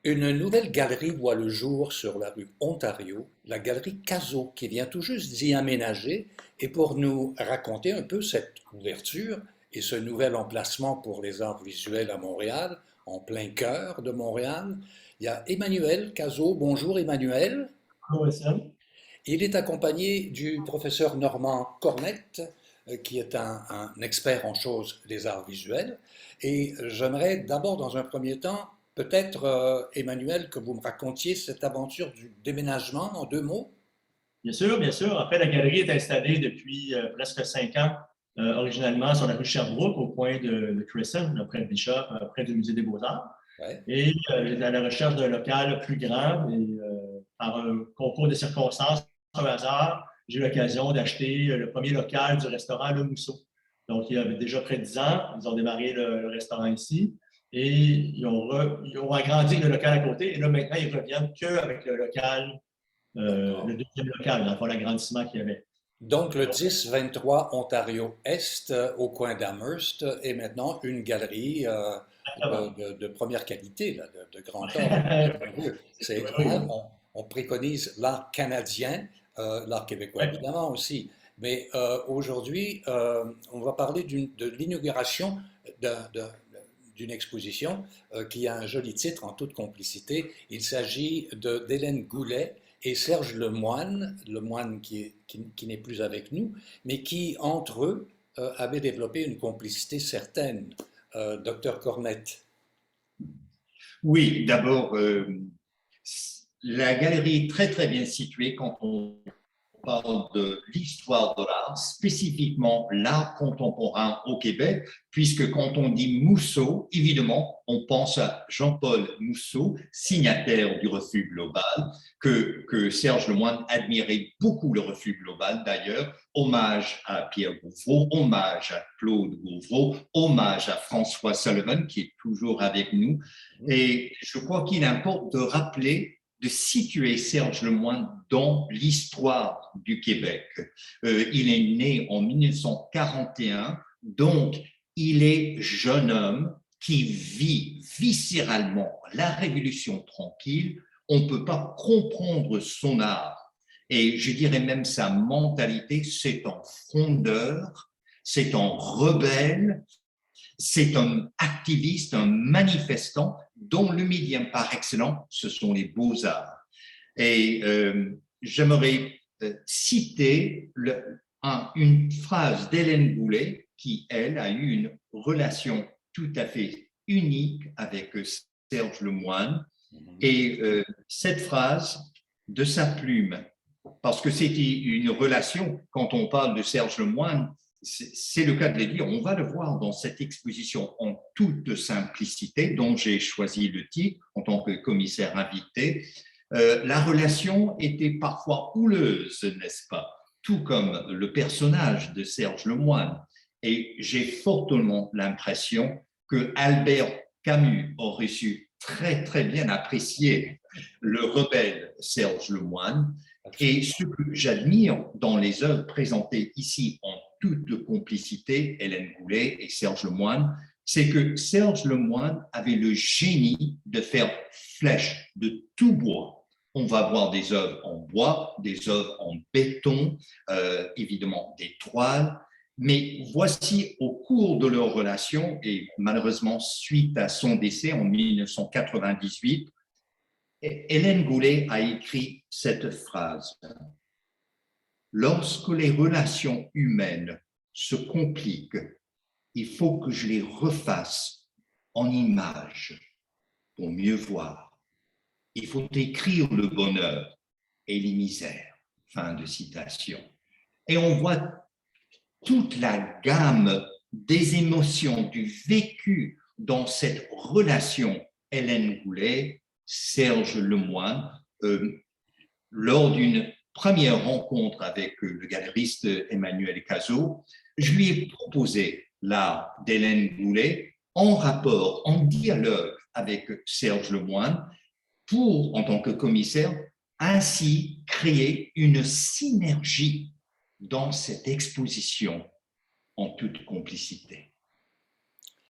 Une nouvelle galerie voit le jour sur la rue Ontario, la galerie Cazot, qui vient tout juste d'y aménager. Et pour nous raconter un peu cette ouverture et ce nouvel emplacement pour les arts visuels à Montréal, en plein cœur de Montréal, il y a Emmanuel Cazot. Bonjour Emmanuel. OSM. Il est accompagné du professeur Normand Cornette, qui est un expert en choses des arts visuels. Et j'aimerais d'abord, dans un premier temps, peut-être, Emmanuel, que vous me racontiez cette aventure du déménagement en deux mots. Bien sûr, bien sûr. En fait, la galerie est installée depuis presque 5 ans, originalement sur la rue Sherbrooke, au coin de Crescent, près de Bishop, près du Musée des Beaux-Arts. Ouais. Et j'étais à la recherche d'un local plus grand et par un concours de circonstances, un hasard, j'ai eu l'occasion d'acheter le premier local du restaurant Le Mousseau. Donc, il y avait déjà près de 10 ans, ils ont démarré le restaurant ici et ils ont agrandi le local à côté. Et là, maintenant, ils reviennent qu'avec le local, le D'accord. deuxième local, dans le fond, l'agrandissement qu'il y avait. Donc, le Donc, 10-23 Ontario Est, au coin d'Amherst, est maintenant une galerie exactement. de première qualité, là, de grand ordre, selon vous. Oui, C'est, oui, hein, oui. on préconise l'art canadien, l'art québécois Oui, évidemment aussi. Mais aujourd'hui, on va parler de l'inauguration d'un- d'un- d'une exposition qui a un joli titre en toute complicité. Il s'agit d'Hélène Goulet et Serge Lemoine qui n'est plus avec nous, mais qui, entre eux, avaient développé une complicité certaine. Docteur Cornette. Oui, d'abord, la galerie est très très bien située quand on parle de l'histoire de l'art, spécifiquement l'art contemporain au Québec, puisque quand on dit Mousseau, évidemment, on pense à Jean-Paul Mousseau, signataire du Refus global, que Serge Lemoine admirait beaucoup le Refus global d'ailleurs. Hommage à Pierre Gauvreau, hommage à Claude Gauvreau, hommage à François Sullivan, qui est toujours avec nous. Et je crois qu'il importe de rappeler de situer Serge Lemoine dans l'histoire du Québec. Il est né en 1941, donc il est jeune homme qui vit viscéralement la Révolution tranquille. On ne peut pas comprendre son art et je dirais même sa mentalité. C'est un frondeur, c'est un rebelle, c'est un activiste, un manifestant dont le médium par excellence, ce sont les beaux-arts. Et j'aimerais citer une phrase d'Hélène Goulet qui, elle, a eu une relation tout à fait unique avec Serge Lemoine. Et cette phrase de sa plume, parce que c'était une relation, quand on parle de Serge Lemoine, c'est le cas de le dire, on va le voir dans cette exposition en toute simplicité, dont j'ai choisi le titre en tant que commissaire invité. La relation était parfois houleuse, n'est-ce pas? Tout comme le personnage de Serge Lemoine. Et j'ai fortement l'impression que Albert Camus aurait su très, très bien apprécier le rebelle Serge Lemoine. Et Absolument. ce que j'admire dans les œuvres présentées ici en toute complicité, Hélène Goulet et Serge Lemoine, c'est que Serge Lemoine avait le génie de faire flèche de tout bois. On va voir des œuvres en bois, des œuvres en béton, évidemment des toiles, mais voici au cours de leur relation, et malheureusement suite à son décès en 1998, Hélène Goulet a écrit cette phrase. Lorsque les relations humaines se compliquent, il faut que je les refasse en images pour mieux voir. Il faut écrire le bonheur et les misères. Fin de citation. Et on voit toute la gamme des émotions, du vécu dans cette relation Hélène Goulet, Serge Lemoine, lors d'une première rencontre avec le galeriste Emmanuel Cazot, je lui ai proposé l'art d'Hélène Goulet en rapport, en dialogue avec Serge Lemoine pour, en tant que commissaire, ainsi créer une synergie dans cette exposition en toute complicité.